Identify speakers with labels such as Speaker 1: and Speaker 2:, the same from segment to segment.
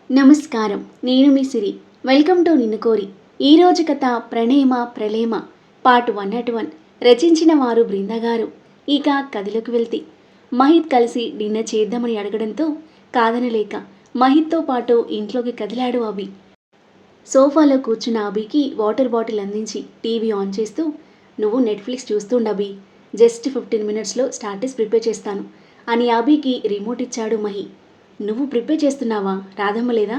Speaker 1: నమస్కారం. నేను మీ సిరి. Welcome to నిన్ను కోరి. ఈరోజు కథ ప్రణేమ ప్రళేమ పార్ట్ 101. రచించిన వారు బృంద గారు. ఇక కథలోకి వెళ్తే మహిత్ కలిసి డిన్నర్ చేద్దామని అడగడంతో కాదనలేక మహిత్తో పాటు ఇంట్లోకి కదిలాడు అభి. సోఫాలో కూర్చున్న అభికి వాటర్ బాటిల్ అందించి టీవీ ఆన్ చేస్తూ, నువ్వు నెట్ఫ్లిక్స్ చూస్తుండు అభి, జస్ట్ 15 మినిట్స్లో స్టార్టర్స్ ప్రిపేర్ చేస్తాను అని అభికి రిమోట్ ఇచ్చాడు మహి. నువ్వు ప్రిపేర్ చేస్తున్నావా? రాధమ్మ లేదా?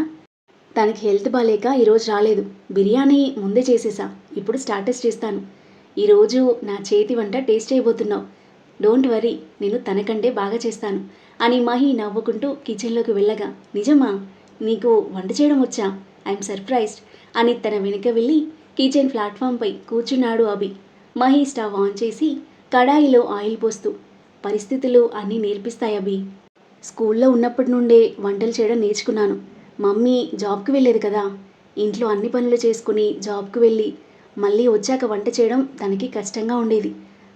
Speaker 1: తనకి హెల్త్ బాలేక ఈరోజు రాలేదు. బిర్యానీ ముందే చేసేసా, ఇప్పుడు స్టార్టర్స్ చేస్తాను. ఈరోజు నా చేతి వంట టేస్ట్ చేయబోతున్నావు. డోంట్ వరీ, నేను తనకంటే బాగా చేస్తాను అని మహి నవ్వుకుంటూ కిచెన్లోకి వెళ్ళగా, నిజమా? నీకు వంట చేయడం వచ్చా? ఐఎమ్ సర్ప్రైజ్డ్ అని తన వెనుక వెళ్ళి కిచెన్ ప్లాట్ఫామ్పై కూర్చున్నాడు అభి. మహి స్టవ్ ఆన్ చేసి కడాయిలో ఆయిల్ పోస్తూ, పరిస్థితులు అన్నీ నేర్పిస్తాయి అభి. స్కూల్లో ఉన్నప్పటి నుండే వంటలు చేయడం నేర్చుకున్నాను. మమ్మీ జాబ్కి వెళ్ళేది కదా, ఇంట్లో అన్ని పనులు చేసుకుని జాబ్కి వెళ్ళి మళ్ళీ వచ్చాక వంట చేయడం తనకి కష్టంగా ఉండేది.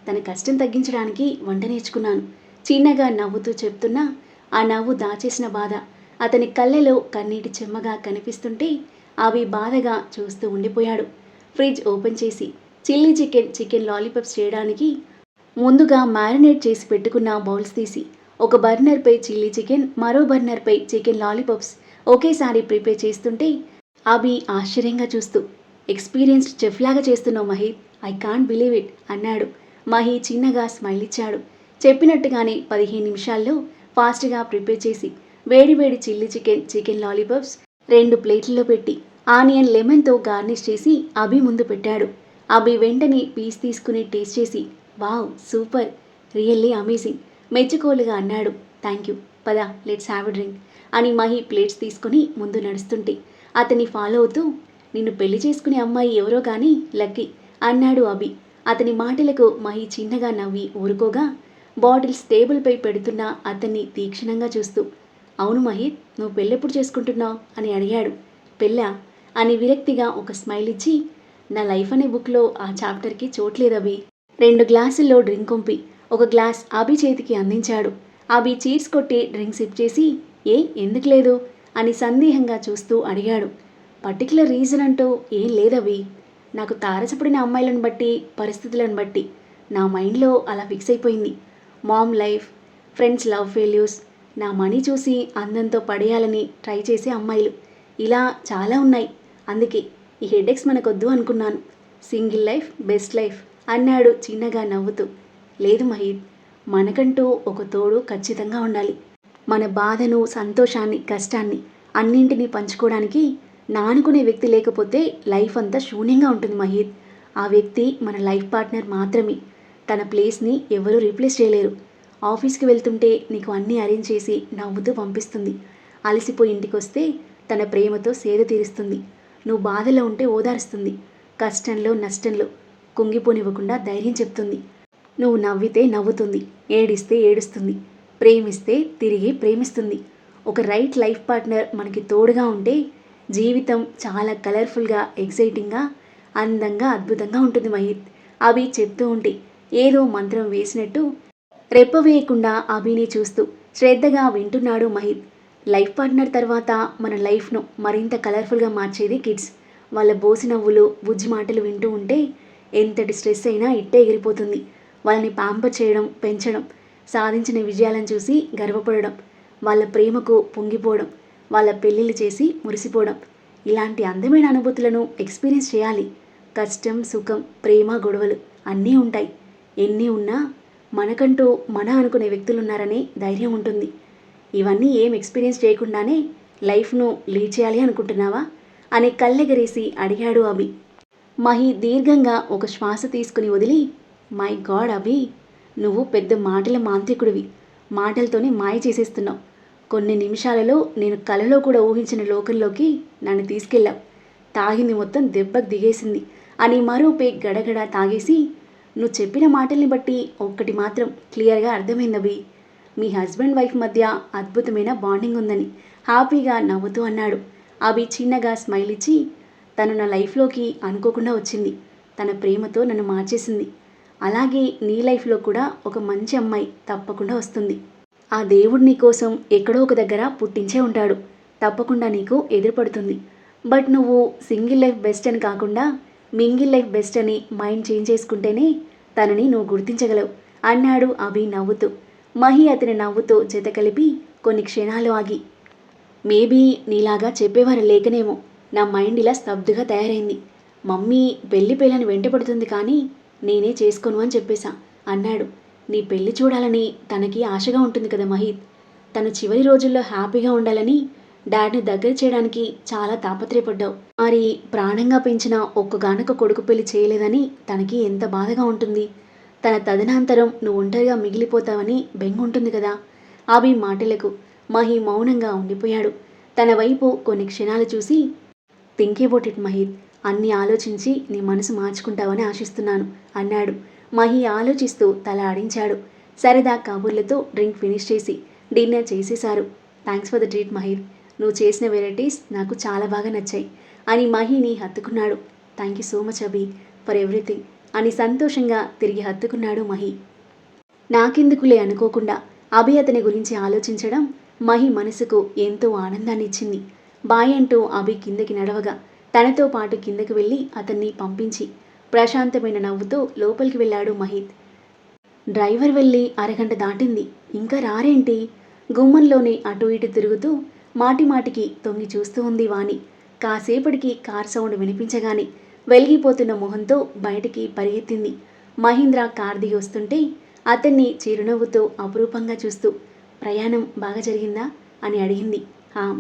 Speaker 1: తన కష్టం తగ్గించడానికి వంట నేర్చుకున్నాను. చిన్నగా నవ్వుతూ చెప్తున్నా ఆ నవ్వు దాచేసిన బాధ అతని కళ్ళలో కన్నీటి చెమ్మగా కనిపిస్తుంటే అవి బాధగా చూస్తూ ఉండిపోయాడు. ఫ్రిడ్జ్ ఓపెన్ చేసి చిల్లీ చికెన్ లాలీపాప్స్ చేయడానికి ముందుగా మ్యారినేట్ చేసి పెట్టుకున్న బౌల్స్ తీసి ఒక బర్నర్పై చిల్లీ చికెన్, మరో బర్నర్పై చికెన్ లాలీపాప్స్ ఒకేసారి ప్రిపేర్ చేస్తుంటే అభి ఆశ్చర్యంగా చూస్తూ, ఎక్స్పీరియన్స్డ్ చెఫ్ లాగా చేస్తున్నావు Mahi, I can't believe it అన్నాడు. మహి చిన్నగా స్మైల్ ఇచ్చాడు. చెప్పినట్టుగానే 15 నిమిషాల్లో ఫాస్ట్గా ప్రిపేర్ చేసి వేడివేడి చిల్లీ చికెన్ లాలీపాప్స్ 2 ప్లేట్లలో పెట్టి ఆనియన్ లెమన్తో గార్నిష్ చేసి అభి ముందు పెట్టాడు. అభి వెంటనే పీస్ తీసుకుని టేస్ట్ చేసి, వావ్ సూపర్, రియల్లీ అమేజింగ్ మెచ్చుకోలుగా అన్నాడు. థ్యాంక్ యూ, పద లెట్స్ హ్యావ్ ఎ డ్రింక్ అని మహి ప్లేట్స్ తీసుకుని ముందు నడుస్తుంటే అతన్ని ఫాలో అవుతూ, నిన్ను పెళ్లి చేసుకునే అమ్మాయి ఎవరో కానీ లక్కీ అన్నాడు అభి. అతని మాటలకు మహి చిన్నగా నవ్వి ఊరుకోగా బాటిల్స్ టేబుల్పై పెడుతున్న అతన్ని తీక్షణంగా చూస్తూ, అవును మహిత్, నువ్వు పెళ్ళెప్పుడు చేసుకుంటున్నావు అని అడిగాడు. పెళ్ళా అని విరక్తిగా ఒక స్మైల్ ఇచ్చి, నా లైఫ్ అనే బుక్లో ఆ చాప్టర్కి చోట్లేదు అభి. 2 గ్లాసుల్లో డ్రింక్ కొంపి ఒక గ్లాస్ అభి చేతికి అందించాడు. అభి చీర్స్ కొట్టి డ్రింక్ సిప్ చేసి, ఎందుకు లేదు అని సందేహంగా చూస్తూ అడిగాడు. పర్టికులర్ రీజన్ అంటూ ఏం లేదవి. నాకు తారసపడిన అమ్మాయిలను బట్టి, పరిస్థితులను బట్టి నా మైండ్లో అలా ఫిక్స్ అయిపోయింది. Mom life, friends love failures, నా మనీ చూసి అందంతో పడేయాలని ట్రై చేసే అమ్మాయిలు, ఇలా చాలా ఉన్నాయి. అందుకే ఈ హెడేక్స్ మనకొద్దు అనుకున్నాను. సింగిల్ లైఫ్ బెస్ట్ లైఫ్ అన్నాడు చిన్నగా నవ్వుతూ. లేదు మహీద్, మనకంటూ ఒక తోడు ఖచ్చితంగా ఉండాలి. మన బాధను, సంతోషాన్ని, కష్టాన్ని అన్నింటినీ పంచుకోవడానికి నా అనుకునే వ్యక్తి లేకపోతే లైఫ్ అంతా శూన్యంగా ఉంటుంది మహీద్. ఆ వ్యక్తి మన లైఫ్ పార్ట్నర్ మాత్రమే. తన ప్లేస్ని ఎవరూ రీప్లేస్ చేయలేరు. ఆఫీస్కి వెళ్తుంటే నీకు అన్నీ అరేంజ్ చేసి నవ్వుతూ పంపిస్తుంది. అలసిపోయి ఇంటికి వస్తే తన ప్రేమతో సేద తీరుస్తుంది. నువ్వు బాధలో ఉంటే ఓదారుస్తుంది. కష్టంలో, నష్టంలో కుంగిపోనివ్వకుండా ధైర్యం చెప్తుంది. నువ్వు నవ్వితే నవ్వుతుంది, ఏడిస్తే ఏడుస్తుంది, ప్రేమిస్తే తిరిగి ప్రేమిస్తుంది. ఒక రైట్ లైఫ్ పార్ట్నర్ మనకి తోడుగా ఉంటే జీవితం చాలా కలర్ఫుల్గా, ఎగ్జైటింగ్గా, అందంగా, అద్భుతంగా ఉంటుంది మహిత్. అభి చెప్తూ ఉంటే ఏదో మంత్రం వేసినట్టు రెప్ప వేయకుండా అభిని చూస్తూ శ్రద్ధగా వింటున్నాడు మహిత్. లైఫ్ పార్ట్నర్ తర్వాత మన లైఫ్ను మరింత కలర్ఫుల్గా మార్చేది కిడ్స్. వాళ్ళ బోసి నవ్వులు, బుజ్జి మాటలు వింటూ ఉంటే ఎంతటి స్ట్రెస్ అయినా ఇట్టే ఎగిరిపోతుంది. వాళ్ళని ప్యాంపర్ చేయడం, పెంచడం, సాధించిన విజయాలను చూసి గర్వపడడం, వాళ్ళ ప్రేమకు పొంగిపోవడం, వాళ్ళ పెళ్ళిళ్ళు చేసి మురిసిపోవడం, ఇలాంటి అందమైన అనుభూతులను ఎక్స్పీరియన్స్ చేయాలి. కష్టం, సుఖం, ప్రేమ, గొడవలు అన్నీ ఉంటాయి. ఎన్ని ఉన్నా మనకంటూ మన అనుకునే వ్యక్తులున్నారనే ధైర్యం ఉంటుంది. ఇవన్నీ ఏం ఎక్స్పీరియన్స్ చేయకుండానే లైఫ్ను లీడ్ చేయాలి అనుకుంటున్నావా అని కళ్ళెగరేసి అడిగాడు అభి. మహి దీర్ఘంగా ఒక శ్వాస తీసుకుని వదిలి, మై గాడ్ అభి, నువ్వు పెద్ద మాటల మాంత్రికుడివి. మాటలతోనే మాయ చేసేస్తున్నావు. కొన్ని నిమిషాలలో నేను కలలో కూడా ఊహించిన లోకంలోకి నన్ను తీసుకెళ్ళావు. తాగింది మొత్తం దెబ్బకు దిగేసింది అని మరోపే గడగడ తాగేసి, నువ్వు చెప్పిన మాటల్ని బట్టి ఒక్కటి మాత్రం క్లియర్గా అర్థమైందభి, మీ హస్బెండ్ వైఫ్ మధ్య అద్భుతమైన బాండింగ్ ఉందని హ్యాపీగా నవ్వుతూ అన్నాడు. అభి చిన్నగా స్మైల్ ఇచ్చి, తను నా లైఫ్లోకి అనుకోకుండా వచ్చింది. తన ప్రేమతో నన్ను మార్చేసింది. అలాగే నీ లైఫ్లో కూడా ఒక మంచి అమ్మాయి తప్పకుండా వస్తుంది. ఆ దేవుడు నీ కోసం ఎక్కడో ఒక దగ్గర పుట్టించే ఉంటాడు. తప్పకుండా నీకు ఎదురుపడుతుంది. బట్ నువ్వు సింగిల్ లైఫ్ బెస్ట్ అని కాకుండా మింగిల్ లైఫ్ బెస్ట్ అని మైండ్ చేంజ్ చేసుకుంటేనే తనని నువ్వు గుర్తించగలవు అన్నాడు అభి నవ్వుతూ. మహి అతని నవ్వుతో జత కలిపి కొన్ని క్షణాలు ఆగి, మేబీ నీలాగా చెప్పేవారు లేకనేమో నా మైండ్ ఇలా స్తబ్దుగా తయారైంది. మమ్మీ పెళ్లి పెళ్ళని వెంటపడుతుంది కానీ నేనే చేసుకోను అని చెప్పేశా అన్నాడు. నీ పెళ్లి చూడాలని తనకి ఆశగా ఉంటుంది కదా మహిత్. తను చివరి రోజుల్లో హ్యాపీగా ఉండాలని డాడ్ని దగ్గర చేయడానికి చాలా తాపత్రయపడ్డావు. మరి ప్రాణంగా పెంచిన ఒక్కగానొక్క కొడుకు పెళ్లి చేయలేదని తనకి ఎంత బాధగా ఉంటుంది. తన తదనంతరం నువ్వు ఒంటరిగా మిగిలిపోతావని బెంగుంటుంది కదా. అభి మాటలకు మహి మౌనంగా ఉండిపోయాడు. తన వైపు కొన్ని క్షణాలు చూసి, థింక్ అబౌట్ ఇట్ మహిత్. అన్నీ ఆలోచించి నీ మనసు మార్చుకుంటావని ఆశిస్తున్నాను అన్నాడు. మహి ఆలోచిస్తూ తల ఆడించాడు. సరదా కబుర్లతో డ్రింక్ ఫినిష్ చేసి డిన్నర్ చేసేశారు. Thanks for the treat Mahith. నువ్వు చేసిన వెరైటీస్ నాకు చాలా బాగా నచ్చాయి అని మహిని హత్తుకున్నాడు. Thank you so much Abhi for everything అని సంతోషంగా తిరిగి హత్తుకున్నాడు మహి. నాకెందుకులే అనుకోకుండా అభి అతని గురించి ఆలోచించడం మహి మనసుకు ఎంతో ఆనందాన్ని ఇచ్చింది. బాయ్ అంటూ అభి కిందకి నడవగా తనతో పాటు కిందకి వెళ్ళి అతన్ని పంపించి ప్రశాంతమైన నవ్వుతో లోపలికి వెళ్ళాడు మహిత్. డ్రైవర్ వెళ్ళి అరగంట దాటింది, ఇంకా రారేంటి? గుమ్మంలోనే అటు ఇటు తిరుగుతూ మాటిమాటికి తొంగి చూస్తూ ఉంది వాణి. కాసేపటికి కార్ సౌండ్ వినిపించగానే వెలిగిపోతున్న మొహంతో బయటికి పరిగెత్తింది. మహీంద్ర కార్ దిగి వస్తుంటే అతన్ని చిరునవ్వుతో అపురూపంగా చూస్తూ, ప్రయాణం బాగా జరిగిందా అని అడిగింది.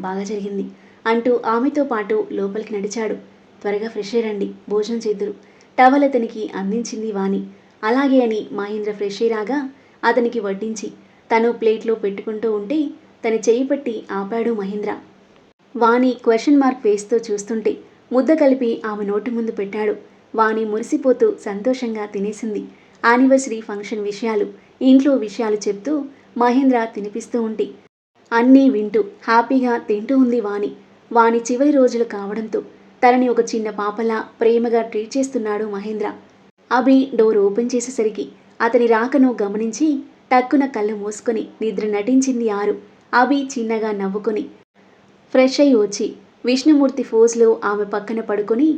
Speaker 1: బాగా జరిగింది అంటూ ఆమెతో పాటు లోపలికి నడిచాడు. త్వరగా ఫ్రెష్ అయ్యండి, భోజనం చేద్దురు టవల్ అతనికి అందించింది వాణి. అలాగే అని మహేంద్ర ఫ్రెష్ అయ్యాగా అతనికి వడ్డించి తను ప్లేట్లో పెట్టుకుంటూ ఉంటే తన చేయి పట్టి ఆపాడు మహేంద్ర. వాణి క్వశ్చన్ మార్క్ ఫేస్తో చూస్తుంటే ముద్ద కలిపి ఆమె నోటి ముందు పెట్టాడు. వాణి మురిసిపోతూ సంతోషంగా తినేసింది. యానివర్సరీ ఫంక్షన్ విషయాలు, ఇంట్లో విషయాలు చెప్తూ మహేంద్ర తినిపిస్తూ ఉంటే అన్నీ వింటూ హ్యాపీగా తింటూ ఉంది వాణి. వాణి చివరి రోజులు కావడంతో తనని ఒక చిన్న పాపలా ప్రేమగా ట్రీట్ చేస్తున్నాడు మహేంద్ర. అభి డోర్ ఓపెన్ చేసేసరికి అతని రాకను గమనించి టక్కున కళ్ళు మూసుకొని నిద్ర నటించింది ఆరు. అభి చిన్నగా నవ్వుకొని ఫ్రెష్ అయి వచ్చి విష్ణుమూర్తి ఫోజ్లో ఆమె పక్కన పడుకొని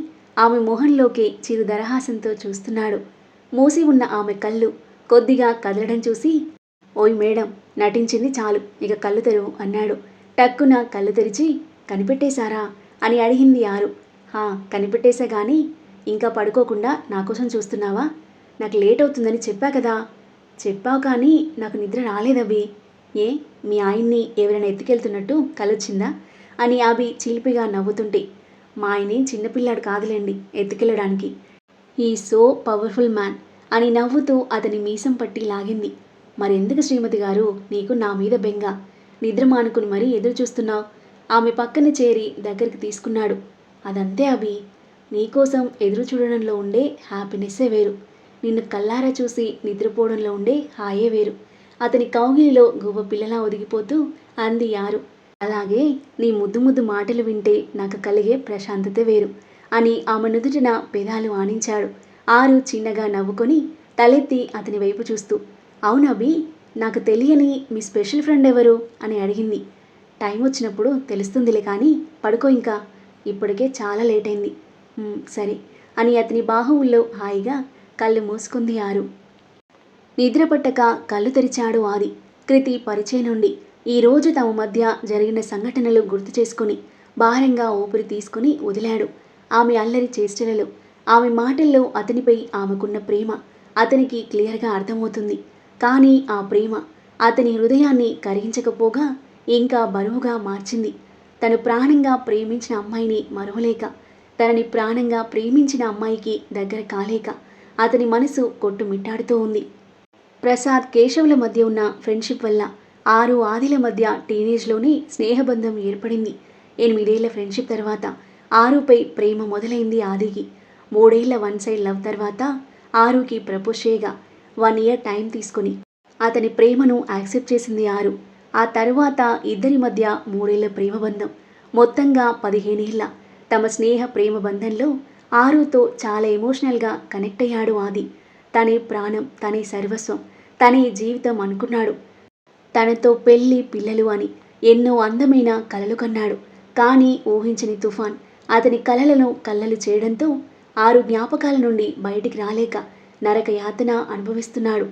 Speaker 1: ఆమె మొహంలోకి చిరు దరహాసంతో చూస్తున్నాడు. మూసి ఉన్న ఆమె కళ్ళు కొద్దిగా కదలడం చూసి, ఓయ్ మేడం, నటించింది చాలు, ఇక కళ్ళు తెరువు అన్నాడు. టక్కున కళ్ళు తెరిచి, కనిపెట్టేశారా అని అడిగింది ఆరు. కనిపెట్టేశా కానీ ఇంకా పడుకోకుండా నా కోసం చూస్తున్నావా? నాకు లేట్ అవుతుందని చెప్పా కదా. చెప్పావు కానీ నాకు నిద్ర రాలేదభి. ఏ మీ ఆయన్ని ఎవరైనా ఎత్తుకెళ్తున్నట్టు కలొచ్చిందా అని అభి చిలిపిగా నవ్వుతుంటే, మా ఆయనే చిన్నపిల్లాడు కాదులేండి ఎత్తుకెళ్ళడానికి. ఈ సో పవర్ఫుల్ మ్యాన్ అని నవ్వుతూ అతని మీసం పట్టి లాగింది. మరెందుకు శ్రీమతి గారు నీకు నా మీద బెంగ? నిద్ర మానుకుని మరీ ఎదురు చూస్తున్నావు. ఆమె పక్కన చేరి దగ్గరికి తీసుకున్నాడు. అదంతే అభి, నీకోసం ఎదురు చూడడంలో ఉండే హ్యాపీనెస్సే వేరు. నిన్ను కల్లారా చూసి నిద్రపోవడంలో ఉండే హాయే వేరు. అతని కౌగిలిలో గువ్వ పిల్లలా ఒదిగిపోతూ అంది ఆరు. అలాగే నీ ముద్దు ముద్దు మాటలు వింటే నాకు కలిగే ప్రశాంతత వేరు అని ఆమె నుదుటిన పెదాలు ఆనించాడు. ఆరు చిన్నగా నవ్వుకొని తలెత్తి అతని వైపు చూస్తూ, అవునభి, నాకు తెలియని మీ స్పెషల్ ఫ్రెండ్ ఎవరు అని అడిగింది. టైం వచ్చినప్పుడు తెలుస్తుందిలే కానీ పడుకో ఇంకా, ఇప్పటికే చాలా లేట్ అయింది. సరే అని అతని బాహువుల్లో హాయిగా కళ్ళు మూసుకుంది ఆరు. నిద్ర పట్టక కళ్ళు తెరిచాడు ఆది. కృతి పరిచయం నుండి ఈరోజు తమ మధ్య జరిగిన సంఘటనలు గుర్తు చేసుకుని భారంగా ఊపిరి తీసుకుని వదిలాడు. ఆమె అల్లరి చేష్టలలో, ఆమె మాటల్లో అతనిపై ఆమెకున్న ప్రేమ అతనికి క్లియర్గా అర్థమవుతుంది. కానీ ఆ ప్రేమ అతని హృదయాన్ని కరిగించకపోగా ఇంకా బరువుగా మార్చింది. తను ప్రాణంగా ప్రేమించిన అమ్మాయిని మరవలేక, తనని ప్రాణంగా ప్రేమించిన అమ్మాయికి దగ్గర కాలేక అతని మనసు కొట్టుమిట్టాడుతూ ఉంది. ప్రసాద్ కేశవుల మధ్య ఉన్న ఫ్రెండ్షిప్ వల్ల ఆరు ఆదిల మధ్య టీనేజ్లోనే స్నేహబంధం ఏర్పడింది. 8 ఏళ్ల ఫ్రెండ్షిప్ తర్వాత ఆరుపై ప్రేమ మొదలైంది ఆదికి. 3 ఏళ్ల వన్ సైడ్ లవ్ తర్వాత ఆరుకి ప్రపోజ్ చేయగా 1 ఇయర్ టైం తీసుకుని అతని ప్రేమను యాక్సెప్ట్ చేసింది ఆరు. ఆ తరువాత ఇద్దరి మధ్య 3 ఏళ్ల ప్రేమబంధం. మొత్తంగా 15 ఏళ్ల తమ స్నేహ ప్రేమ బంధంలో ఆరుతో చాలా ఎమోషనల్గా కనెక్ట్ అయ్యాడు ఆది. తనే ప్రాణం, తనే సర్వస్వం, తనే జీవితం అనుకున్నాడు. తనతో పెళ్ళి, పిల్లలు అని ఎన్నో అందమైన కలలు కన్నాడు. కానీ ఊహించని తుఫాన్ అతని కలలను కల్లలు చేయడంతో 6 జ్ఞాపకాల నుండి బయటికి రాలేక నరక యాతన అనుభవిస్తున్నాడు.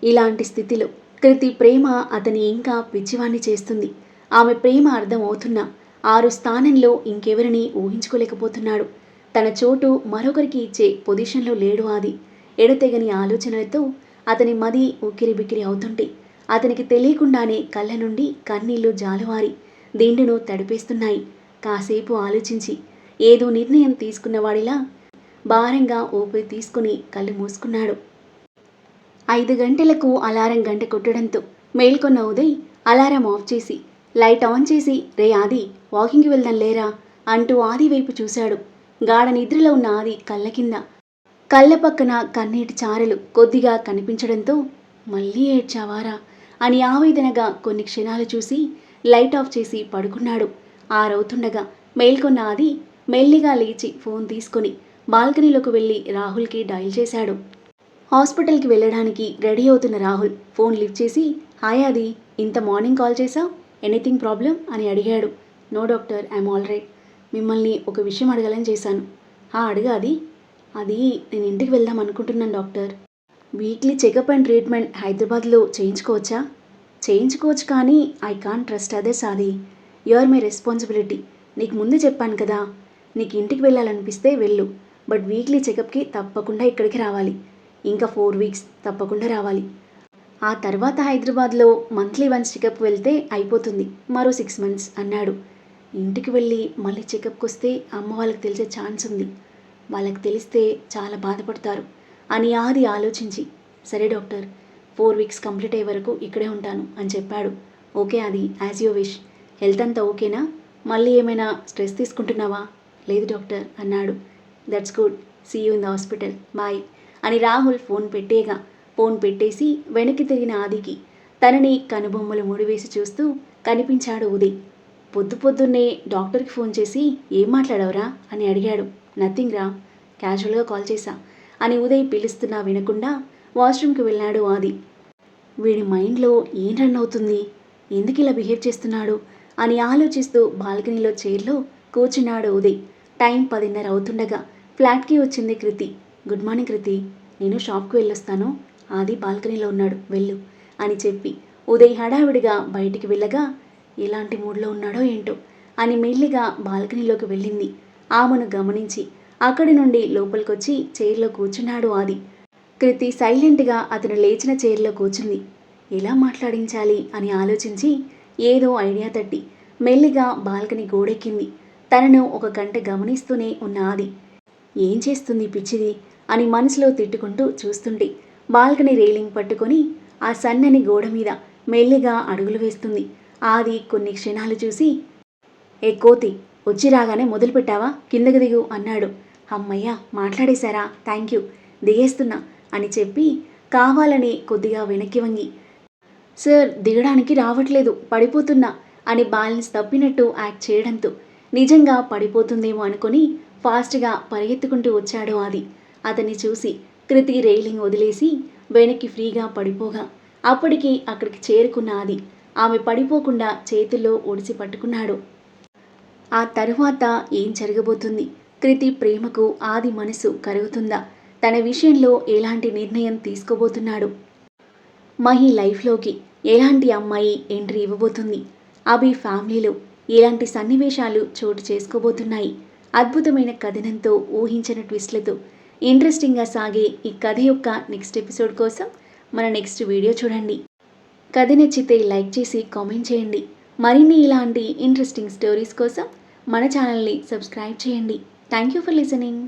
Speaker 1: ఇలాంటి స్థితిలో కృతి ప్రేమ అతని ఇంకా పిచ్చివాణ్ణి చేస్తుంది. ఆమె ప్రేమ అర్థం అవుతున్నా 6 స్థానంలో ఇంకెవరిని ఊహించుకోలేకపోతున్నాడు. తన చోటు మరొకరికి ఇచ్చే పొజిషన్లో లేడు ఆది. ఎడతెగని ఆలోచనలతో అతని మది ఉక్కిరిబిక్కిరి అవుతుంటే అతనికి తెలియకుండానే కళ్ళ నుండి కన్నీళ్లు జాలువారి దిండును తడిపేస్తున్నాయి. కాసేపు ఆలోచించి ఏదో నిర్ణయం తీసుకున్నవాడిలా భారంగా ఊపిరి తీసుకుని కళ్ళు మూసుకున్నాడు. 5 గంటలకు అలారం గంట కొట్టడంతో మేల్కొన్న ఉదయ్ అలారం ఆఫ్ చేసి లైట్ ఆన్ చేసి, రే ఆది, వాకింగ్కి వెళ్దాం లేరా అంటూ ఆది వైపు చూశాడు. గాఢ నిద్రలో ఉన్న ఆది కళ్ళ కింద కళ్ళ పక్కన కన్నీటి చారలు కొద్దిగా కనిపించడంతో మళ్ళీ ఏడ్చావారా అని ఆవేదనగా కొన్ని క్షణాలు చూసి లైట్ ఆఫ్ చేసి పడుకున్నాడు. ఆరవుతుండగా మేల్కొన్న ఆది మెల్లిగా లేచి ఫోన్ తీసుకొని బాల్కనీలోకి వెళ్ళి రాహుల్కి డయల్ చేశాడు. హాస్పిటల్కి వెళ్ళడానికి రెడీ అవుతున్న రాహుల్ ఫోన్ లిఫ్ట్ చేసి, హాయ్ ఆది, ఇంత మార్నింగ్ కాల్ చేశావు, ఎనీథింగ్ ప్రాబ్లం అని అడిగాడు. No doctor, I'm all right. మిమ్మల్ని ఒక విషయం అడగాలని చేశాను. అడుగు అది. నేను ఇంటికి వెళ్దాం అనుకుంటున్నాను doctor. Weekly checkup and treatment హైదరాబాద్లో చేయించుకోవచ్చా? చేయించుకోవచ్చు, కానీ I can't trust others Aadi. You are my responsibility. నీకు ముందే చెప్పాను కదా, నీకు ఇంటికి వెళ్ళాలనిపిస్తే వెళ్ళు, బట్ వీక్లీ చెకప్కి తప్పకుండా ఇక్కడికి రావాలి. ఇంకా 4 వీక్స్ తప్పకుండా రావాలి. ఆ తర్వాత హైదరాబాద్లో మంత్లీ వన్స్ చెకప్ వెళ్తే అయిపోతుంది, మరో 6 మంత్స్ అన్నాడు. ఇంటికి వెళ్ళి మళ్ళీ చెకప్కి వస్తే అమ్మ వాళ్ళకి తెలిసే ఛాన్స్ ఉంది, వాళ్ళకి తెలిస్తే చాలా బాధపడతారు అని ఆది ఆలోచించి, సరే డాక్టర్, 4 వీక్స్ కంప్లీట్ అయ్యే వరకు ఇక్కడే ఉంటాను అని చెప్పాడు. ఓకే ఆది, యాజ్ యూ విష్. హెల్త్ అంతా ఓకేనా? మళ్ళీ ఏమైనా స్ట్రెస్ తీసుకుంటున్నావా? లేదు డాక్టర్ అన్నాడు. That's good, see you in the hospital, bye అని రాహుల్ ఫోన్ పెట్టేసి వెనక్కి తిరిగిన ఆదికి తనని కనుబొమ్మలు ముడివేసి చూస్తూ కనిపించాడు ఉదయ్. పొద్దున్నే డాక్టర్కి ఫోన్ చేసి ఏం మాట్లాడవరా అని అడిగాడు. నథింగ్ రా, క్యాజువల్గా కాల్ చేశా అని ఉదయ్ పిలుస్తున్నా వినకుండా వాష్రూమ్కి వెళ్ళాడు ఆది. వీడి మైండ్లో ఏం రన్ అవుతుంది, ఎందుకు ఇలా బిహేవ్ చేస్తున్నాడు అని ఆలోచిస్తూ బాల్కనీలో చైర్లో కూర్చున్నాడు ఉదయ్. టైం 10:30 అవుతుండగా ఫ్లాట్కి వచ్చింది కృతి. గుడ్ మార్నింగ్ కృతి, నేను షాప్కి వెళ్ళొస్తాను, ఆది బాల్కనీలో ఉన్నాడు, వెళ్ళు అని చెప్పి ఉదయ్ హడావిడిగా బయటికి వెళ్ళగా ఎలాంటి మూడ్లో ఉన్నాడో ఏంటో అని మెల్లిగా బాల్కనీలోకి వెళ్ళింది. ఆమెను గమనించి అక్కడి నుండి లోపలికొచ్చి చైర్లో కూర్చున్నాడు ఆది. కృతి సైలెంట్గా అతను లేచిన చైర్లో కూర్చుంది. ఎలా మాట్లాడించాలి అని ఆలోచించి ఏదో ఐడియా తట్టి మెల్లిగా బాల్కనీ గోడెక్కింది. తనను ఒక గంట గమనిస్తూనే ఉన్న ఆది ఏం చేస్తుంది పిచ్చిది అని మనసులో తిట్టుకుంటూ చూస్తుంటే బాల్కనీ రైలింగ్ పట్టుకొని ఆ సన్నని గోడ మీద మెల్లిగా అడుగులు వేస్తుంది. ఆది కొన్ని క్షణాలు చూసి, ఏ కోతి, వచ్చి రాగానే మొదలుపెట్టావా, కిందకు దిగు అన్నాడు. అమ్మయ్య, మాట్లాడేశారా, థ్యాంక్ యూ, దిగేస్తున్నా అని చెప్పి కావాలని కొద్దిగా వెనక్కి వంగి, సార్ దిగడానికి రావట్లేదు, పడిపోతున్నా అని బ్యాలెన్స్ తప్పినట్టు యాక్ట్ చేయడంతో నిజంగా పడిపోతుందేమో అనుకుని ఫాస్ట్గా పరిగెత్తుకుంటూ వచ్చాడు ఆది. అతన్ని చూసి కృతి రైలింగ్ వదిలేసి వెనక్కి ఫ్రీగా పడిపోగా అప్పటికి అక్కడికి చేరుకున్న ఆది ఆమె పడిపోకుండా చేతుల్లో ఒడిసి పట్టుకున్నాడు. ఆ తరువాత ఏం జరగబోతుంది? కృతి ప్రేమకు ఆది మనసు కరుగుతుందా? తన విషయంలో ఎలాంటి నిర్ణయం తీసుకోబోతున్నాడు? మహి లైఫ్లోకి ఎలాంటి అమ్మాయి ఎంట్రీ ఇవ్వబోతుంది? అభి ఫ్యామిలీలో ఎలాంటి సన్నివేశాలు చోటు చేసుకోబోతున్నాయి? అద్భుతమైన కథనంతో ఊహించిన ట్విస్ట్లతో ఇంట్రెస్టింగ్గా సాగే ఈ కథ యొక్క నెక్స్ట్ ఎపిసోడ్ కోసం మన నెక్స్ట్ వీడియో చూడండి. కథ నచ్చితే లైక్ చేసి కామెంట్ చేయండి. మరిన్ని ఇలాంటి ఇంట్రెస్టింగ్ స్టోరీస్ కోసం మన ఛానల్ని సబ్స్క్రైబ్ చేయండి. Thank you for listening.